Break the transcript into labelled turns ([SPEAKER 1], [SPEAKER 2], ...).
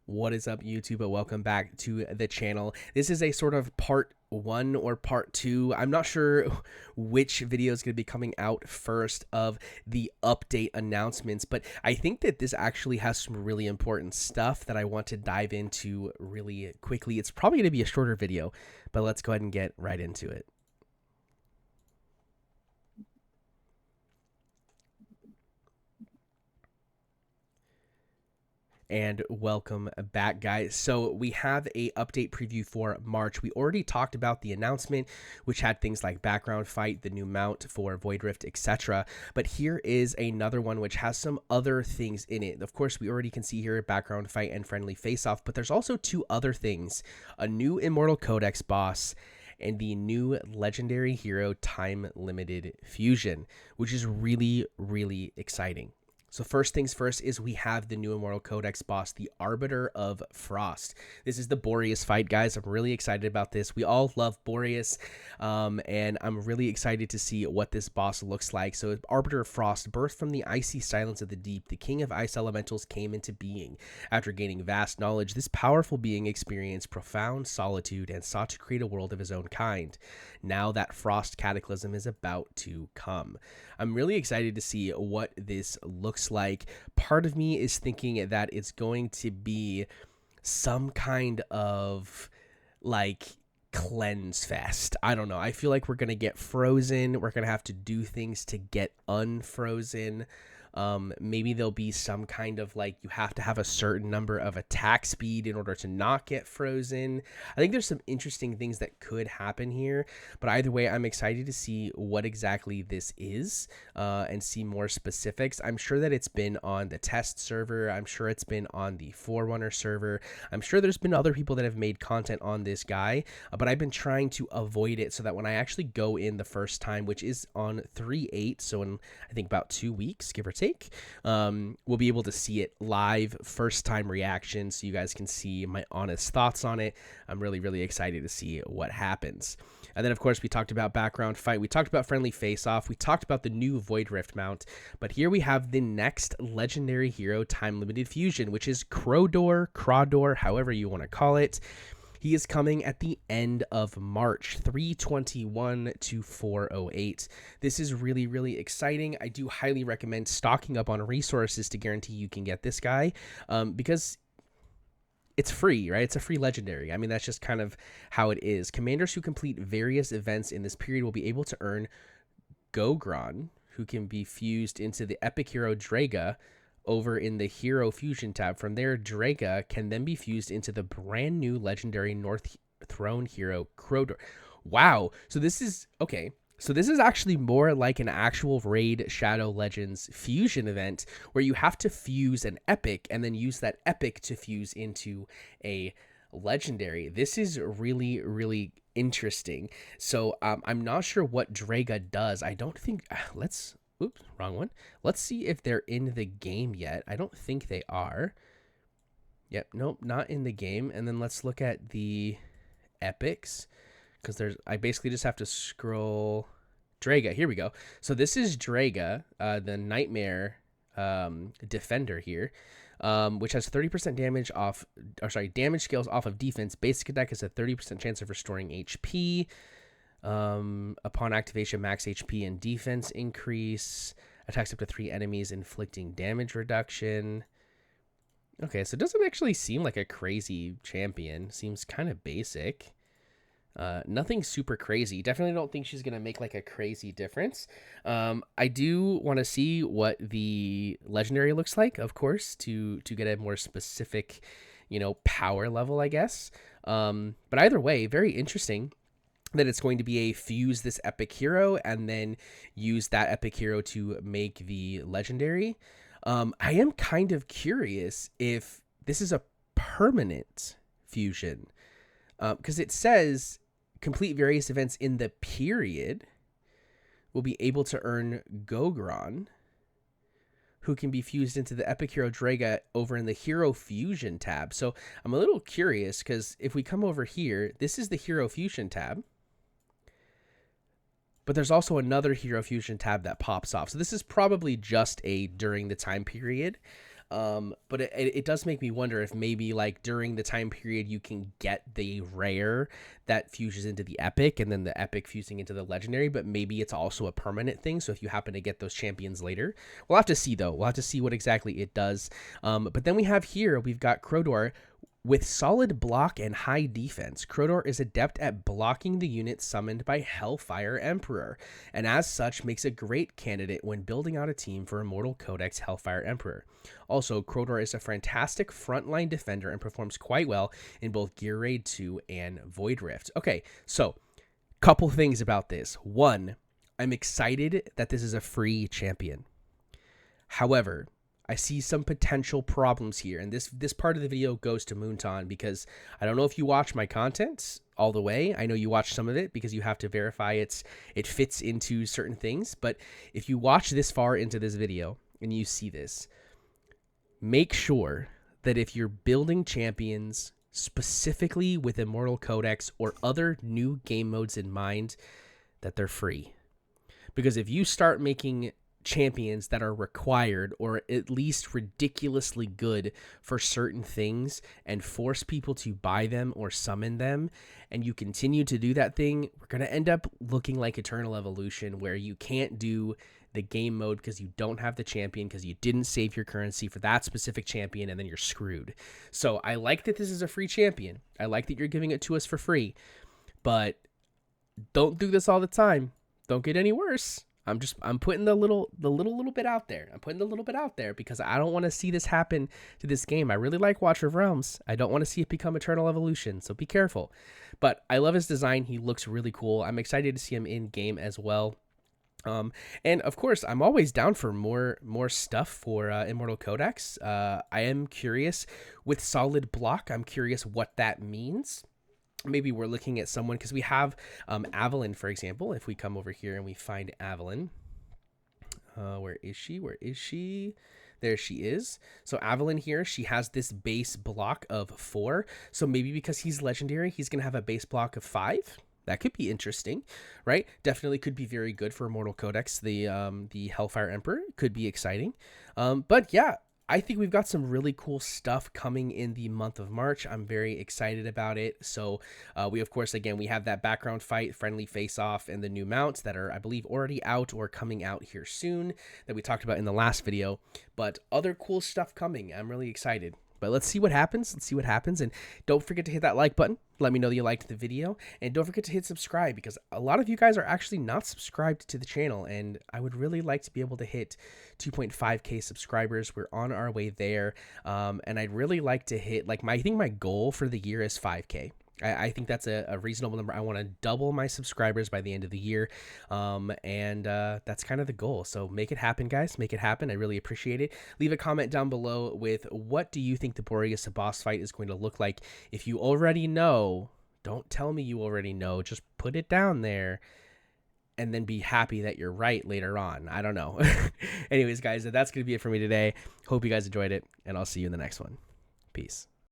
[SPEAKER 1] What is up, YouTube? Welcome back to the channel. This is a sort of part one or part two. I'm not sure which video is going to be coming out first of the update announcements, but I think that this actually has some really important stuff that I want to dive into really quickly. It's probably going to be a shorter video, but let's go ahead and get right into it. And welcome back, guys. So we have a update preview for March. We already talked about the announcement, which had things like background fight, the new mount for Void Rift, etc. But here is another one which has some other things in it. Of course, we already can see here background fight and friendly face-off, but there's also two other things: a new Immortal Codex boss and the new legendary hero time limited fusion, which is really, really exciting. So first things first is we have the new Immortal Codex boss, the Arbiter of Frost. This is the Boreas fight, guys. I'm really excited about this. We all love Boreas, and I'm really excited to see what this boss looks like. So Arbiter of Frost, birthed from the icy silence of the deep, the king of ice elementals came into being. After gaining vast knowledge, this powerful being experienced profound solitude and sought to create a world of his own kind. Now that Frost Cataclysm is about to come. I'm really excited to see what this looks like. Part of me is thinking that it's going to be some kind of like cleanse fest. I don't know. I feel like we're going to get frozen. We're going to have to do things to get unfrozen. Maybe there'll be some kind of like you have to have a certain number of attack speed in order to not get frozen. I think there's some interesting things that could happen here, but either way, I'm excited to see what exactly this is and see more specifics. I'm sure that it's been on the test server. I'm sure it's been on the Forerunner server. I'm sure there's been other people that have made content on this guy, but I've been trying to avoid it so that when I actually go in the first time, which is on 3/8, so in I think about 2 weeks, give or take, we'll be able to see it live, first time reaction, so you guys can see my honest thoughts on it. I'm really, really excited to see what happens. And then, of course, we talked about background fight. We talked about friendly face-off. We talked about the new Void Rift mount. But here we have the next legendary hero time-limited fusion, which is Crawdor, however you want to call it. He is coming at the end of March, 3/21 to 4/08. This is really, really exciting. I do highly recommend stocking up on resources to guarantee you can get this guy because it's free, right? It's a free legendary. I mean, that's just kind of how it is. Commanders who complete various events in this period will be able to earn Gogron, who can be fused into the epic hero Draga over in the Hero Fusion tab. From there, Draga can then be fused into the brand new legendary North Throne hero Crawdor. Wow. So this is okay. So this is actually more like an actual Raid Shadow Legends fusion event where you have to fuse an epic and then use that epic to fuse into a legendary. This is really, really interesting. So I'm not sure what Draga does. I don't think let's oops, wrong one. Let's see if they're in the game yet. I don't think they are. Yep, nope, not in the game. And then let's look at the epics, because I basically just have to scroll. Draga, here we go. So this is Draga, the Nightmare Defender here, which has 30% damage off, damage scales off of defense. Basic attack is a 30% chance of restoring HP. Upon activation, max HP and defense increase. Attacks up to 3 enemies, inflicting damage reduction. Okay, so it doesn't actually seem like a crazy champion. Seems kind of basic. Nothing super crazy. Definitely don't think she's going to make like a crazy difference. I do want to see what the legendary looks like, of course, to get a more specific, power level, I guess. But either way, very interesting that it's going to be a fuse this epic hero and then use that epic hero to make the legendary. I am kind of curious if this is a permanent fusion, because it says complete various events in the period will be able to earn Gogron, who can be fused into the epic hero Draga over in the Hero Fusion tab. So I'm a little curious because if we come over here, this is the Hero Fusion tab. But there's also another Hero Fusion tab that pops off. So this is probably just a during the time period. But it does make me wonder if maybe like during the time period you can get the rare that fuses into the epic and then the epic fusing into the legendary, but maybe it's also a permanent thing. So if you happen to get those champions later, we'll have to see though. We'll have to see what exactly it does. But then we've got Crodor. With solid block and high defense, Crodor is adept at blocking the units summoned by Hellfire Emperor, and as such makes a great candidate when building out a team for Immortal Codex Hellfire Emperor. Also, Crodor is a fantastic frontline defender and performs quite well in both Gear Raid 2 and Void Rift. Okay, so couple things about this. One, I'm excited that this is a free champion. However, I see some potential problems here, and this part of the video goes to Moonton because I don't know if you watch my content all the way. I know you watch some of it because you have to verify it fits into certain things, but if you watch this far into this video and you see this, make sure that if you're building champions specifically with Immortal Codex or other new game modes in mind, that they're free. Because if you start making champions that are required or at least ridiculously good for certain things and force people to buy them or summon them, and you continue to do that thing, we're going to end up looking like Eternal Evolution, where you can't do the game mode because you don't have the champion, because you didn't save your currency for that specific champion, and then you're screwed. So I like that this is a free champion. I like that you're giving it to us for free, but don't do this all the time. Don't get any worse. I'm putting the little bit out there. I'm putting the little bit out there because I don't want to see this happen to this game. I really like Watcher of Realms. I don't want to see it become Eternal Evolution, so be careful. But I love his design. He looks really cool. I'm excited to see him in game as well. And of course, I'm always down for more stuff for Immortal Codex. I am curious with solid block. I'm curious what that means. Maybe we're looking at someone because we have Evelyn, for example. If we come over here and we find Evelyn, where is she? There she is. So Evelyn here, she has this base block of 4. So maybe because he's legendary, he's going to have a base block of 5. That could be interesting, right? Definitely could be very good for Immortal Codex. The Hellfire Emperor could be exciting. But yeah, I think we've got some really cool stuff coming in the month of March. I'm very excited about it. So we, of course, again, we have that background fight, friendly face-off, and the new mounts that are, I believe, already out or coming out here soon that we talked about in the last video. But other cool stuff coming. I'm really excited. But let's see what happens. And don't forget to hit that like button. Let me know that you liked the video. And don't forget to hit subscribe because a lot of you guys are actually not subscribed to the channel. And I would really like to be able to hit 2.5K subscribers. We're on our way there. And I'd really like to hit, I think my goal for the year is 5K. I think that's a reasonable number. I want to double my subscribers by the end of the year. And that's kind of the goal. So make it happen, guys. Make it happen. I really appreciate it. Leave a comment down below with what do you think the Boreas boss fight is going to look like. If you already know, don't tell me you already know. Just put it down there and then be happy that you're right later on. I don't know. Anyways, guys, that's going to be it for me today. Hope you guys enjoyed it, and I'll see you in the next one. Peace.